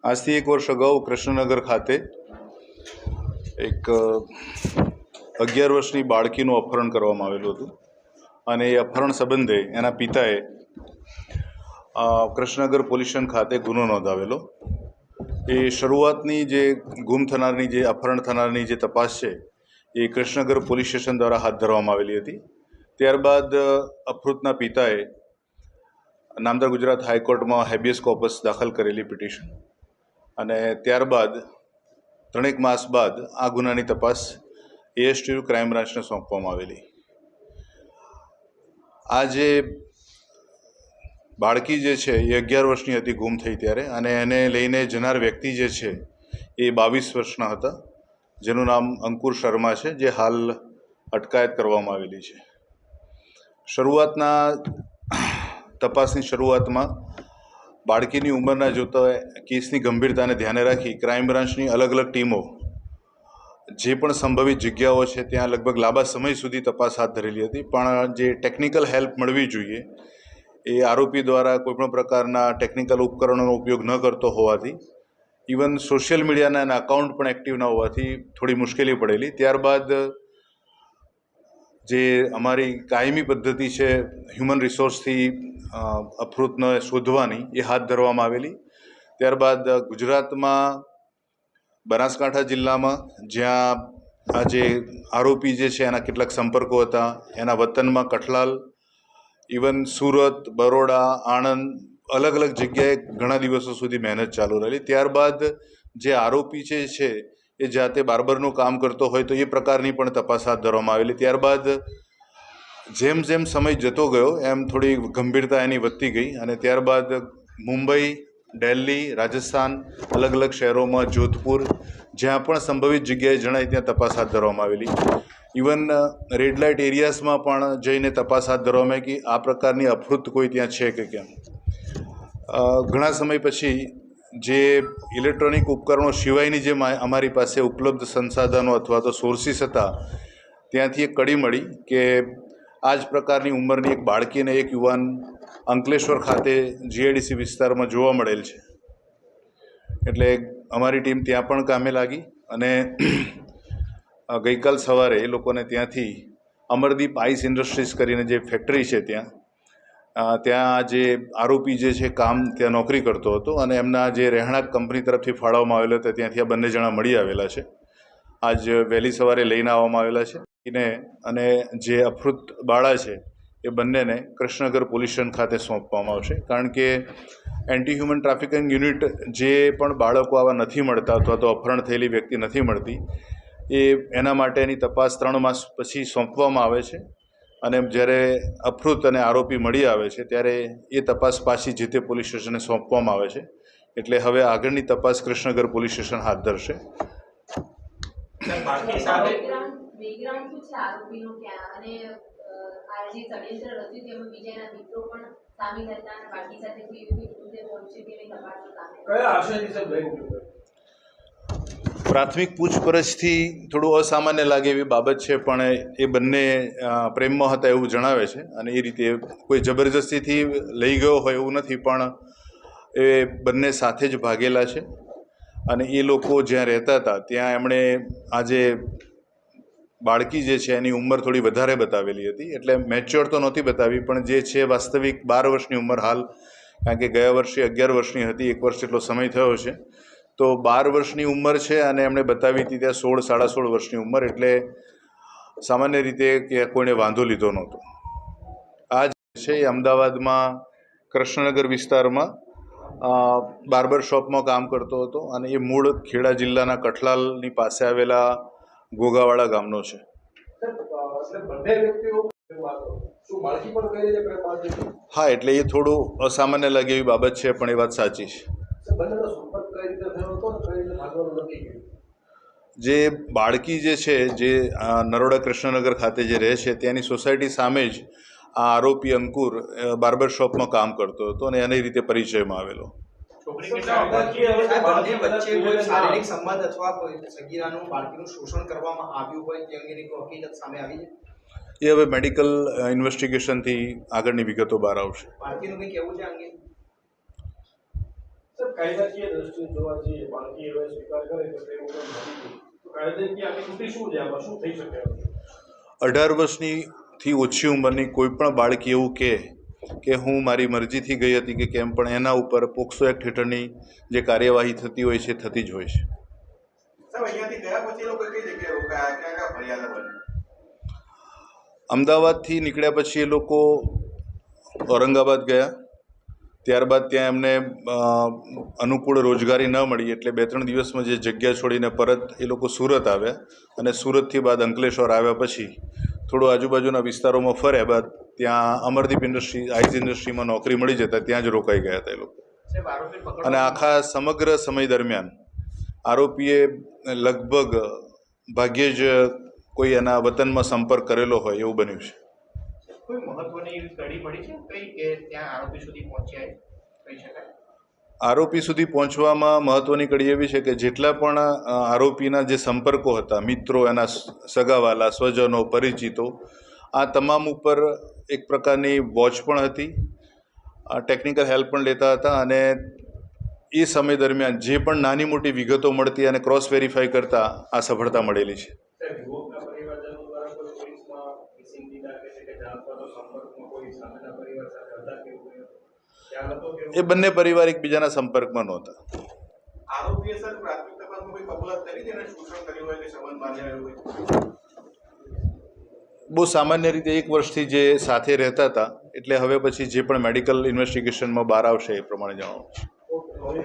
આજથી 1 વર્ષ અગાઉ કૃષ્ણનગર ખાતે એક 11 વર્ષની બાળકીનું અપહરણ કરવામાં આવેલું હતું અને એ અપહરણ સંબંધે એના પિતાએ કૃષ્ણનગર પોલીસ સ્ટેશન ખાતે ગુનો નોંધાવેલો। એ શરૂઆતની જે ગુમ થનારની જે અપહરણ થનારની જે તપાસ છે એ કૃષ્ણનગર પોલીસ સ્ટેશન દ્વારા હાથ ધરવામાં આવેલી હતી। ત્યારબાદ અપહૃતના પિતાએ નામદાર ગુજરાત હાઈકોર્ટમાં હેબિયસ કોર્પસ દાખલ કરેલી પિટિશન અને ત્યારબાદ 3 માસ બાદ આ ગુનાની તપાસ એએસટીયુ ક્રાઇમ બ્રાન્ચને સોંપવામાં આવેલી। આ જે બાળકી જે છે એ 11 વર્ષની હતી ગુમ થઈ ત્યારે, અને એને લઈને જનાર વ્યક્તિ જે છે એ 22 વર્ષના હતા, જેનું નામ અંકુર શર્મા છે, જે હાલ અટકાયત કરવામાં આવેલી છે। શરૂઆતના તપાસની શરૂઆતમાં બાળકીની ઉંમરના જોતા કેસની ગંભીરતાને ધ્યાને રાખી ક્રાઇમ બ્રાન્ચની અલગ અલગ ટીમો જે પણ સંભવિત જગ્યાઓ છે ત્યાં લગભગ લાંબા સમય સુધી તપાસ હાથ ધરેલી હતી, પણ જે ટેકનિકલ હેલ્પ મળવી જોઈએ એ આરોપી દ્વારા કોઈપણ પ્રકારના ટેકનિકલ ઉપકરણોનો ઉપયોગ ન કરતો હોવાથી, ઇવન સોશિયલ મીડિયાના એના અકાઉન્ટ પણ એક્ટિવ ન હોવાથી થોડી મુશ્કેલી પડેલી। ત્યારબાદ જે અમારી કાયમી પદ્ધતિ છે હ્યુમન રિસોર્સથી અપહૃતને શોધવાની એ હાથ ધરવામાં આવેલી। ત્યારબાદ ગુજરાતમાં બનાસકાંઠા જિલ્લામાં જ્યાં આ જે આરોપી જે છે એના કેટલાક સંપર્કો હતા, એના વતનમાં કઠલાલ, ઇવન સુરત, બરોડા, આણંદ, અલગ અલગ જગ્યાએ ઘણા દિવસો સુધી મહેનત ચાલુ રહેલી। ત્યારબાદ જે આરોપી છે એ જાતે બાર્બરનું કામ કરતો હોય તો એ પ્રકારની પણ તપાસ હાથ ધરવામાં આવેલી। ત્યારબાદ જેમ જેમ સમય જતો ગયો એમ થોડી ગંભીરતા એની વધતી ગઈ અને ત્યારબાદ મુંબઈ, દિલ્હી, રાજસ્થાન, અલગ અલગ શહેરોમાં, જોધપુર, જ્યાં પણ સંભવિત જગ્યાએ જણાય ત્યાં તપાસ હાથ ધરવામાં આવેલી। ઇવન રેડ લાઇટ એરિયાઝમાં પણ જઈને તપાસ હાથ ધરવામાં આવી કે આ પ્રકારની અપહૃત કોઈ ત્યાં છે કે કેમ। ઘણા સમય પછી જે ઇલેક્ટ્રોનિક ઉપકરણો સિવાયની જે અમારી પાસે ઉપલબ્ધ સંસાધનો અથવા તો સોર્સિસ હતા ત્યાંથી એક કડી મળી કે આ જ પ્રકારની ઉંમરની એક બાળકીને એક યુવાન અંકલેશ્વર ખાતે જીઆઈડીસી વિસ્તારમાં જોવા મળેલ છે। એટલે અમારી ટીમ ત્યાં પણ કામે લાગી અને ગઈકાલ સવારે એ લોકોને ત્યાંથી અમરદીપ આઈસ ઇન્ડસ્ટ્રીઝ કરીને જે ફેક્ટરી છે ત્યાં જે આરોપી જે છે કામ ત્યાં નોકરી કરતો હતો અને એમના જે રહેણાંક કંપની તરફથી ફાળવવામાં આવેલો હતો ત્યાંથી આ બંને જણા મળી આવેલા છે। આજ વહેલી સવારે લઈને આવવામાં આવેલા છે અને જે અપહૃત બાળા છે એ બંનેને કૃષ્ણનગર પોલીસ સ્ટેશન ખાતે સોંપવામાં આવશે, કારણ કે એન્ટી હ્યુમન ટ્રાફિકિંગ યુનિટ જે પણ બાળકો આવા નથી મળતા અથવા તો અપહરણ થયેલી વ્યક્તિ નથી મળતી એના માટેની તપાસ 3 માસ પછી સોંપવામાં આવે છે અને જ્યારે અપહૃત અને આરોપી મળી આવે છે ત્યારે એ તપાસ પાછી જે તે પોલીસ સ્ટેશને સોંપવામાં આવે છે। એટલે હવે આગળની તપાસ કૃષ્ણનગર પોલીસ સ્ટેશન હાથ ધરશે। પ્રાથમિક પૂછપરછથી થોડું અસામાન્ય લાગે એવી બાબત છે, પણ એ બંને પ્રેમમાં હતા એવું જણાવે છે અને એ રીતે કોઈ જબરજસ્તીથી લઈ ગયો હોય એવું નથી, પણ એ બંને સાથે જ ભાગેલા છે અને એ લોકો જ્યાં રહેતા હતા ત્યાં એમણે આજે બાળકી જે છે એની ઉંમર થોડી વધારે બતાવેલી હતી, એટલે મેચ્યોર તો નહોતી બતાવી પણ જે છે વાસ્તવિક 12 વર્ષની ઉંમર હાલ, કારણ કે ગયા વર્ષે 11 વર્ષની હતી, 1 વર્ષ જેટલો સમય થયો છે, તો 12 વર્ષની ઉંમર છે અને એમણે બતાવી હતી ત્યાં 16, 16.5 વર્ષની ઉંમર, એટલે સામાન્ય રીતે કે કોઈને વાંધો લીધો નહોતો। આ જે છે એ અમદાવાદમાં કૃષ્ણનગર વિસ્તારમાં બાર્બર શોપમાં કામ કરતો હતો અને એ મૂળ ખેડા જિલ્લાના કઠલાલની પાસે આવેલા ગોગાવાડા ગામનો છે। હા, એટલે એ થોડું અસામાન્ય લાગે એવી બાબત છે, પણ એ વાત સાચી છે। જે બાળકી જે છે જે નરોડા કૃષ્ણનગર ખાતે જે રહે છે ત્યાંની સોસાયટી સામે જ આ આરોપી અંકુર બાર્બર શોપમાં કામ કરતો હતો અને એની રીતે પરિચયમાં આવેલો। એ હવે મેડિકલ ઇન્વેસ્ટિગેશનથી આગળની વિગતો બહાર આવશે. બાળકીનું કંઈ કહેવું છે અંગે? સર, કાયદાકીય દ્રષ્ટિએ જોવા જઈએ, બાળકી હવે સ્વીકાર કરે તો તે વગર નથી. તો કાયદાકીય આકૃતિ શું છે, આમાં શું થઈ શકે? 18 વર્ષથી ઓછી ઉંમરની કોઈ પણ બાળકી એવું કે હું મારી મરજીથી ગઈ હતી કે કેમ, પણ એના ઉપર પોક્સો એક્ટ હેઠળની જે કાર્યવાહી થતી હોય છે થતી જ હોય છે. સાહેબ, અહીંયાથી ગયા પછી એ લોકો કઈ જગ્યાએ રોકાયા, ક્યાં ક્યાં ફરિયાદ બની? અમદાવાદથી નીકળ્યા પછી એ લોકો ઔરંગાબાદ ગયા. ત્યારબાદ ત્યાં એમને અનુકૂળ રોજગારી ન મળી એટલે 2-3 દિવસમાં જે જગ્યા છોડીને પરત એ લોકો સુરત આવ્યા અને સુરતથી બાદ અંકલેશ્વર આવ્યા પછી થોડું આજુબાજુના વિસ્તારોમાં ફર્યા બાદ ત્યાં અમરદીપ ઇન્ડસ્ટ્રી આઈસ ઇન્ડસ્ટ્રીમાં નોકરી મળી જતા ત્યાં જ રોકાઈ ગયા હતા એ લોકો. અને આખા સમગ્ર સમય દરમિયાન આરોપીએ લગભગ ભાગ્યે જ કોઈ એના વતનમાં સંપર્ક કરેલો હોય એવું બન્યું છે. કોઈ મહત્વની એવી કડી પડી છે કઈ કે ત્યાં આરોપી સુધી પહોંચ્યા કહી શકાય? આરોપી સુધી પહોંચવામાં મહત્વની કડી એવી છે કે જેટલા પણ આરોપીના જે સંપર્કો હતા, મિત્રો, એના સગાવાલા, સ્વજનો, પરિચિતો, આ તમામ ઉપર એક પ્રકારની વોચ પણ હતી, ટેકનિકલ હેલ્પ પણ લેતા હતા અને એ સમય દરમિયાન જે પણ નાની મોટી વિગતો મળતી અને ક્રોસ વેરીફાઈ કરતા આ સફળતા મળેલી છે. યુવકના પરિવારજનો દ્વારા કોઈ પોલીસમાં મિસિંગ દીધા કે છે કે જાણવાનો સંપર્કમાં કોઈ સામેના પરિવાર સાથે હતા કે ખ્યાલ હતો કે એ બંને પરિવાર એકબીજાના સંપર્કમાં નહોતા. આરોપીએ સર પ્રાથમિક તપાસમાં કોઈ કબૂલાત કરી જેને શોષણ કર્યું હોય કે સંબંધ બાંધ્યા હોય? બહુ સામાન્ય રીતે 1 વર્ષથી જે સાથે રહેતા હતા એટલે હવે પછી જે પણ મેડિકલ ઇન્વેસ્ટિગેશનમાં બહાર આવશે એ પ્રમાણે જણાવશું. ઓકે.